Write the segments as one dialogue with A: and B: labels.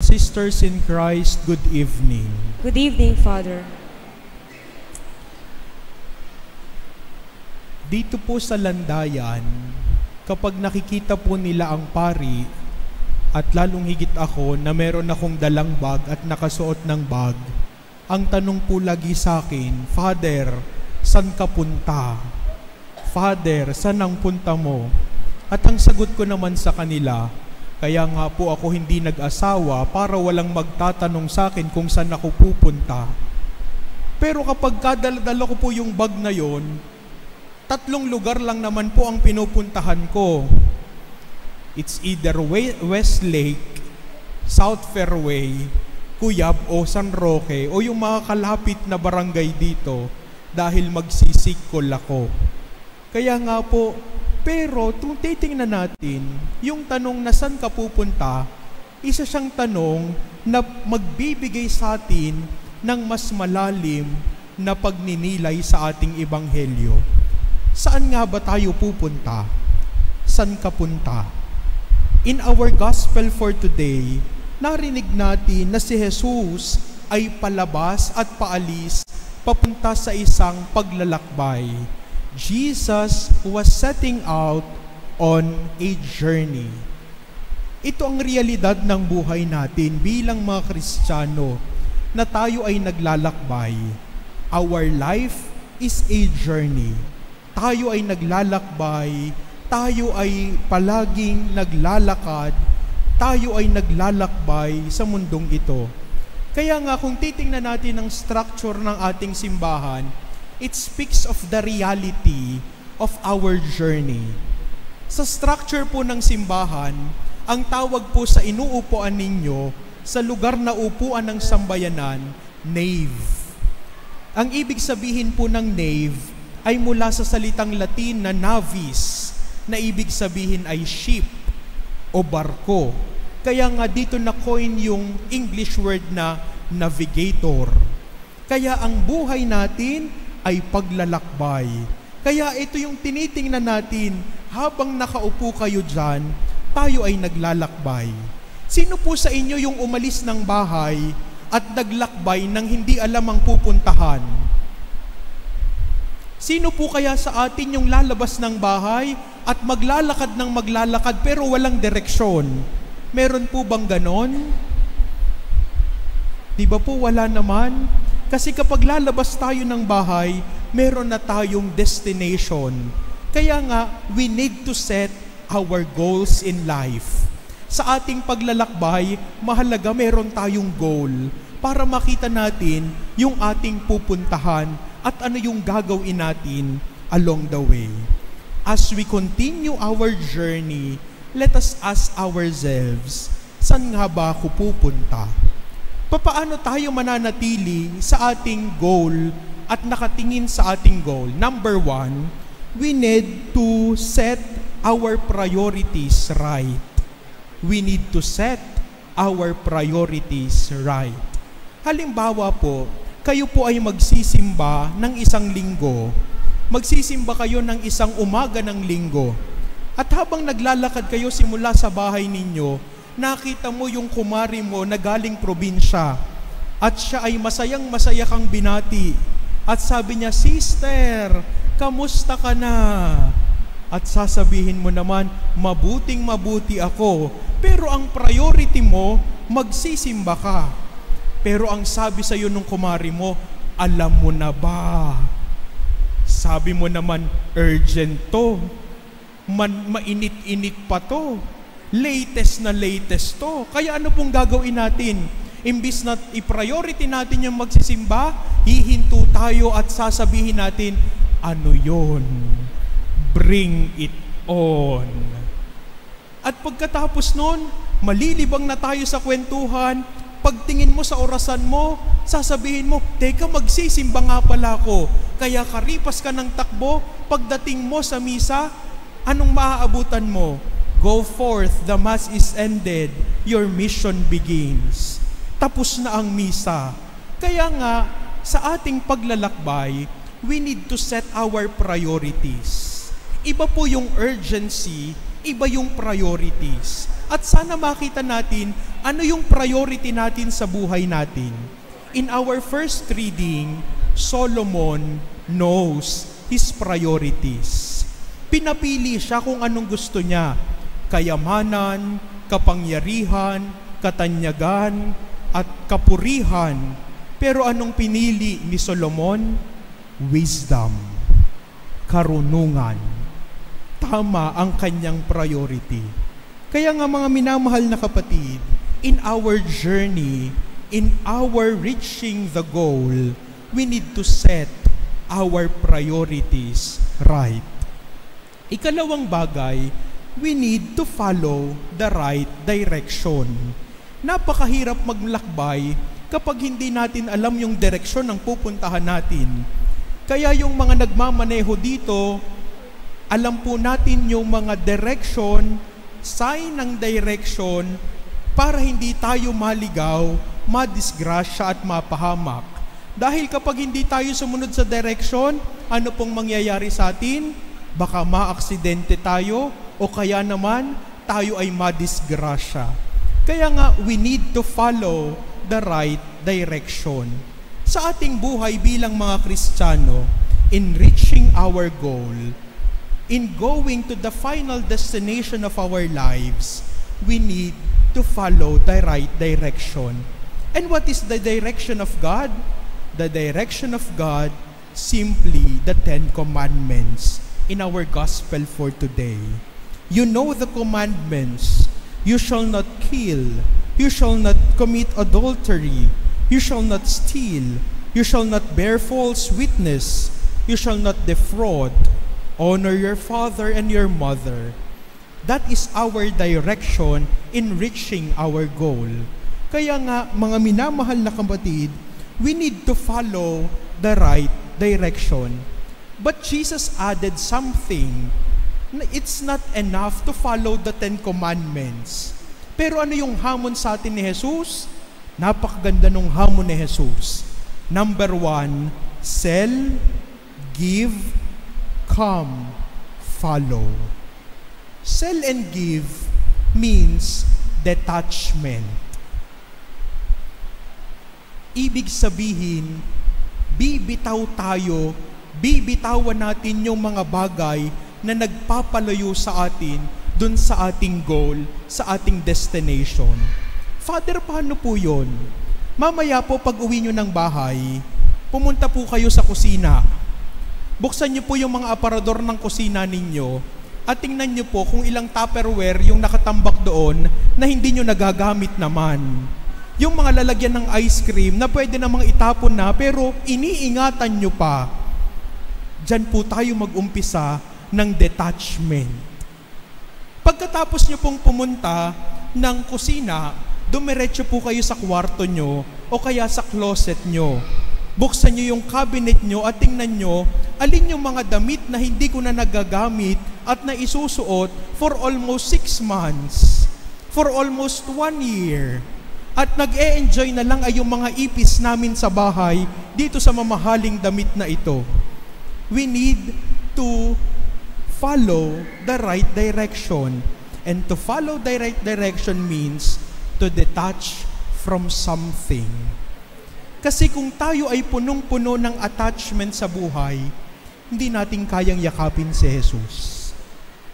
A: Sisters in Christ, good evening.
B: Good evening, Father.
A: Dito po sa Landayan, kapag nakikita po nila ang pari, at lalong higit ako na meron akong dalang bag at nakasuot ng bag, ang tanong po lagi sa akin, Father, saan ka punta? Father, saan ang punta mo? At ang sagot ko naman sa kanila, kaya nga po ako hindi nag-asawa para walang magtatanong sa akin kung saan ako pupunta. Pero kapag kadala-dala ko po yung bag na yon, 3 lugar lang naman po ang pinupuntahan ko. It's either Westlake, South Fairway, Cuyab o San Roque o yung mga kalapit na barangay dito dahil magsisikol ako. Kaya nga po, pero kung titingnan natin, yung tanong na saan ka pupunta, isa siyang tanong na magbibigay sa atin ng mas malalim na pagninilay sa ating ebanghelyo. Saan nga ba tayo pupunta? Saan ka punta? In our gospel for today, narinig natin na si Jesus ay palabas at paalis papunta sa isang paglalakbay. Jesus was setting out on a journey. Ito ang realidad ng buhay natin bilang mga Kristiyano na tayo ay naglalakbay. Our life is a journey. Tayo ay naglalakbay, tayo ay palaging naglalakad, tayo ay naglalakbay sa mundong ito. Kaya nga kung titingnan natin ang structure ng ating simbahan, it speaks of the reality of our journey. Sa structure po ng simbahan, ang tawag po sa inuupuan ninyo sa lugar na upuan ng sambayanan, nave. Ang ibig sabihin po ng nave ay mula sa salitang Latin na navis, na ibig sabihin ay ship o barko. Kaya nga dito na coin yung English word na navigator. Kaya ang buhay natin ay paglalakbay. Kaya ito yung tinitingnan natin habang nakaupo kayo dyan, tayo ay naglalakbay. Sino po sa inyo yung umalis ng bahay at naglakbay nang hindi alam ang pupuntahan? Sino po kaya sa atin yung lalabas ng bahay at maglalakad ng maglalakad pero walang direksyon? Meron po bang ganon? Di ba po wala naman? Kasi kapag lalabas tayo ng bahay, meron na tayong destination. Kaya nga, we need to set our goals in life. Sa ating paglalakbay, mahalaga meron tayong goal para makita natin yung ating pupuntahan at ano yung gagawin natin along the way. As we continue our journey, let us ask ourselves, saan nga ba ako pupunta? Papaano tayo mananatili sa ating goal at nakatingin sa ating goal? Number 1, we need to set our priorities right. We need to set our priorities right. Halimbawa po, kayo po ay magsisimba ng isang linggo. Magsisimba kayo ng isang umaga ng linggo. At habang naglalakad kayo simula sa bahay ninyo, nakita mo yung kumari mo na galing probinsya. At siya ay masayang-masaya kang binati. At sabi niya, Sister, kamusta ka na? At sasabihin mo naman, mabuting-mabuti ako. Pero ang priority mo, magsisimba ka. Pero ang sabi sa iyo nung kumari mo, alam mo na ba? Sabi mo naman, urgent to. Mainit-init pa to. Latest na latest to. Kaya ano pong gagawin natin? Imbis na i-priority natin yung magsisimba, hihinto tayo at sasabihin natin, ano yon? Bring it on. At pagkatapos nun, malilibang na tayo sa kwentuhan. Pagtingin mo sa orasan mo, sasabihin mo, teka, magsisimba nga pala ako. Kaya karipas ka ng takbo, pagdating mo sa misa, anong maaabutan mo? Go forth, the mass is ended, your mission begins. Tapos na ang misa. Kaya nga, sa ating paglalakbay, we need to set our priorities. Iba po yung urgency, iba yung priorities. At sana makita natin ano yung priority natin sa buhay natin. In our first reading, Solomon knows his priorities. Pinapili siya kung anong gusto niya. Kayamanan, kapangyarihan, katanyagan, at kapurihan. Pero anong pinili ni Solomon? Wisdom, karunungan. Tama ang kanyang priority. Kaya nga mga minamahal na kapatid, in our journey, in our reaching the goal, we need to set our priorities right. Ikalawang bagay, we need to follow the right direction. Napakahirap maglakbay kapag hindi natin alam yung direksyon ng pupuntahan natin. Kaya yung mga nagmamaneho dito, alam po natin yung mga direction, sign ng direction, para hindi tayo maligaw, madisgrasya at mapahamak. Dahil kapag hindi tayo sumunod sa direction, ano pong mangyayari sa atin? Baka maaksidente tayo o kaya naman tayo ay madisgrasya. Kaya nga, we need to follow the right direction. Sa ating buhay bilang mga Kristiyano, in reaching our goal, in going to the final destination of our lives, we need to follow the right direction. And what is the direction of God? The direction of God, simply the 10 Commandments in our gospel for today. You know the commandments. You shall not kill. You shall not commit adultery. You shall not steal. You shall not bear false witness. You shall not defraud. Honor your father and your mother. That is our direction in reaching our goal. Kaya nga, mga minamahal na kapatid, we need to follow the right direction. But Jesus added something. It's not enough to follow the 10 Commandments. Pero ano yung hamon sa atin ni Jesus? Napakaganda nung hamon ni Jesus. Number 1, sell, give, come, follow. Sell and give means detachment. Ibig sabihin, bibitaw tayo, bibitawan natin yung mga bagay na nagpapalayo sa atin dun sa ating goal, sa ating destination. Father, paano po yun? Mamaya po pag uwi nyo ng bahay, pumunta po kayo sa kusina. Buksan nyo po yung mga aparador ng kusina ninyo at tingnan nyo po kung ilang Tupperware yung nakatambak doon na hindi nyo nagagamit naman. Yung mga lalagyan ng ice cream na pwede namang itapon na pero iniingatan nyo pa. Diyan po tayo mag-umpisa ng detachment. Pagkatapos nyo pong pumunta ng kusina, dumiretso po kayo sa kwarto nyo o kaya sa closet nyo. Buksan nyo yung cabinet nyo at tingnan nyo alin yung mga damit na hindi ko na nagagamit at na isusuot for almost 6 months, for almost 1 year. At nag-e-enjoy na lang ay yung mga ipis namin sa bahay dito sa mamahaling damit na ito. We need to follow the right direction. And to follow the right direction means to detach from something. Kasi kung tayo ay punong-puno ng attachment sa buhay, hindi natin kayang yakapin si Jesus.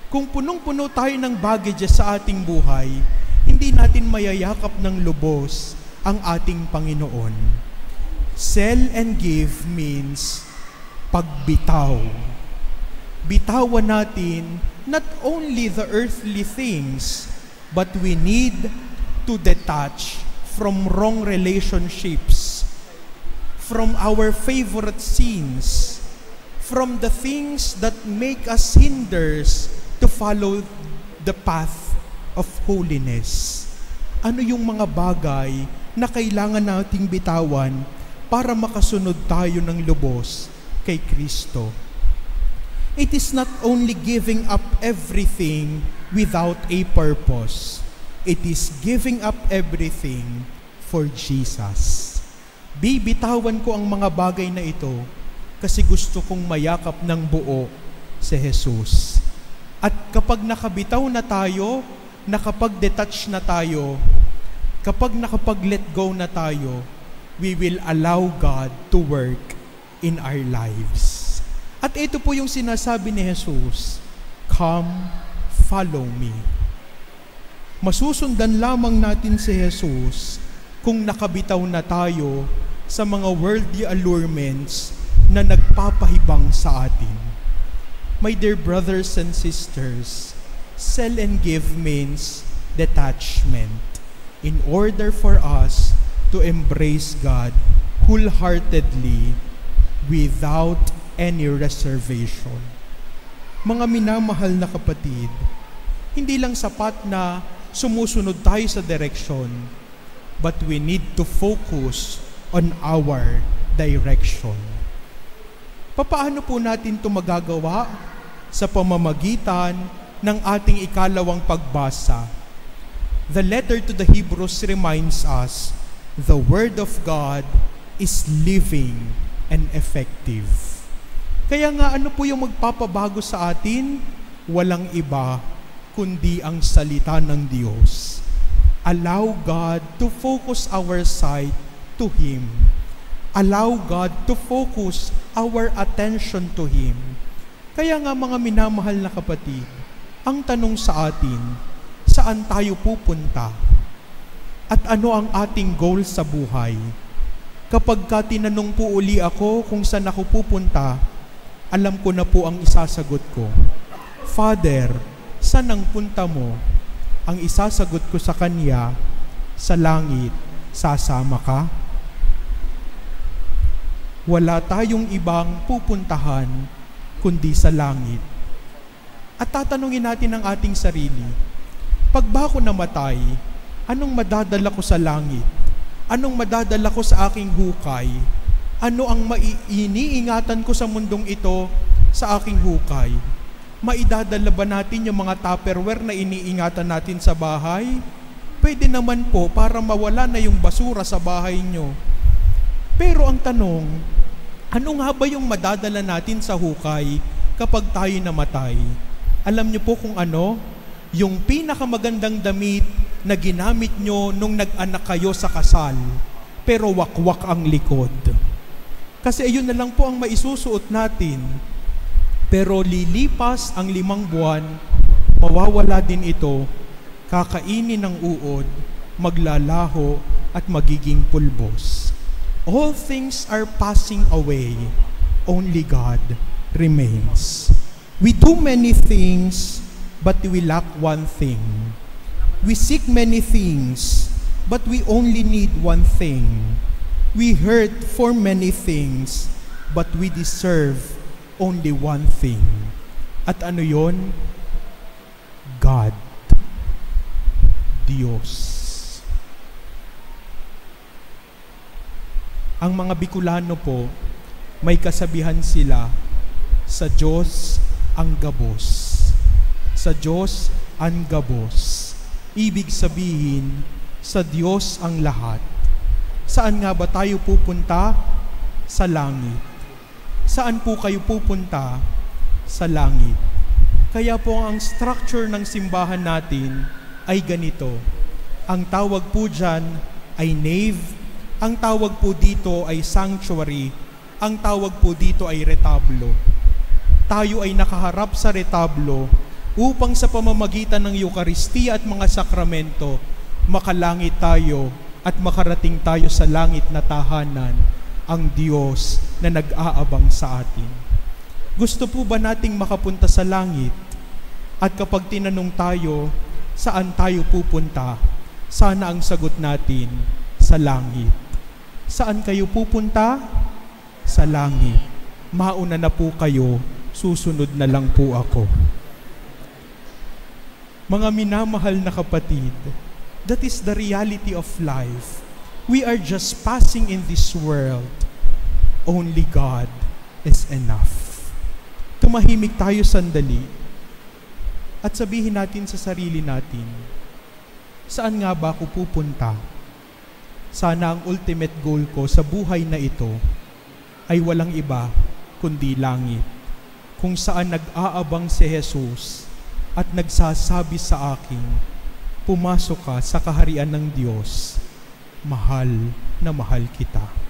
A: Kung punong-puno tayo ng baggages sa ating buhay, hindi natin mayayakap ng lubos ang ating Panginoon. Sell and give means pagbitaw. Bitawan natin not only the earthly things, but we need to detach from wrong relationships, from our favorite sins, from the things that make us hinders to follow the path of holiness. Ano yung mga bagay na kailangan nating bitawan para makasunod tayo ng lubos kay Kristo? It is not only giving up everything without a purpose. It is giving up everything for Jesus. Bibitawan ko ang mga bagay na ito kasi gusto kong mayakap ng buo si Jesus. At kapag nakabitaw na tayo, na kapag detach na tayo, kapag nakapag-let go na tayo, we will allow God to work in our lives. At ito po yung sinasabi ni Jesus, "Come, follow me." Masusundan lamang natin si Jesus kung nakabitaw na tayo sa mga worldly allurements na nagpapahibang sa atin. My dear brothers and sisters, sell and give means detachment in order for us to embrace God wholeheartedly without any reservation. Mga minamahal na kapatid, hindi lang sapat na sumusunod tayo sa direksyon, but we need to focus on our direction. Papaano po natin ito magagawa? Sa pamamagitan ng ating ikalawang pagbasa. The letter to the Hebrews reminds us, the Word of God is living and effective. Kaya nga ano po yung magpapabago sa atin? Walang iba kundi ang salita ng Diyos. Allow God to focus our sight to Him. Allow God to focus our attention to Him. Kaya nga mga minamahal na kapatid, ang tanong sa atin, saan tayo pupunta? At ano ang ating goal sa buhay? Kapag tinanong po uli ako kung saan ako pupunta, alam ko na po ang isasagot ko. Father, saan ang punta mo? Ang isasagot ko sa Kanya, sa langit, sasama ka? Wala tayong ibang pupuntahan kundi sa langit. At tatanungin natin ang ating sarili, pag ba ako namatay, anong madadala ko sa langit? Anong madadala ko sa aking hukay? Ano ang iniingatan ko sa mundong ito sa aking hukay? Maidadala ba natin yung mga Tupperware na iniingatan natin sa bahay? Pwede naman po para mawala na yung basura sa bahay nyo. Pero ang tanong, ano nga ba yung madadala natin sa hukay kapag tayo namatay? Alam niyo po kung ano? Yung pinakamagandang damit na ginamit nyo nung nag-anak kayo sa kasal, pero wakwak ang likod. Kasi ayun na lang po ang maisusuot natin. Pero lilipas ang 5 buwan, mawawala din ito, kakainin ng uod, maglalaho at magiging pulbos. All things are passing away, only God remains. We do many things, but we lack one thing. We seek many things, but we only need one thing. We hurt for many things, but we deserve only one thing. At ano yon? God. Diyos. Ang mga Bicolano po, may kasabihan sila, sa Diyos ang gabos. Sa Diyos ang gabos. Ibig sabihin, sa Diyos ang lahat. Saan nga ba tayo pupunta? Sa langit. Saan po kayo pupunta? Sa langit. Kaya po ang structure ng simbahan natin ay ganito. Ang tawag po dyan ay nave. Ang tawag po dito ay sanctuary. Ang tawag po dito ay retablo. Tayo ay nakaharap sa retablo upang sa pamamagitan ng Eucharistia at mga sakramento, makalangit tayo at makarating tayo sa langit na tahanan, ang Diyos na nag-aabang sa atin. Gusto po ba nating makapunta sa langit? At kapag tinanong tayo, saan tayo pupunta? Sana ang sagot natin, sa langit. Saan kayo pupunta? Sa langit. Mauna na po kayo, susunod na lang po ako. Mga minamahal na kapatid, that is the reality of life. We are just passing in this world. Only God is enough. Tumahimik tayo sandali at sabihin natin sa sarili natin, saan nga ba ako pupunta? Sana ang ultimate goal ko sa buhay na ito ay walang iba kundi langit, kung saan nag-aabang si Jesus at nagsasabi sa akin, pumasok ka sa kaharian ng Diyos. Mahal na mahal kita.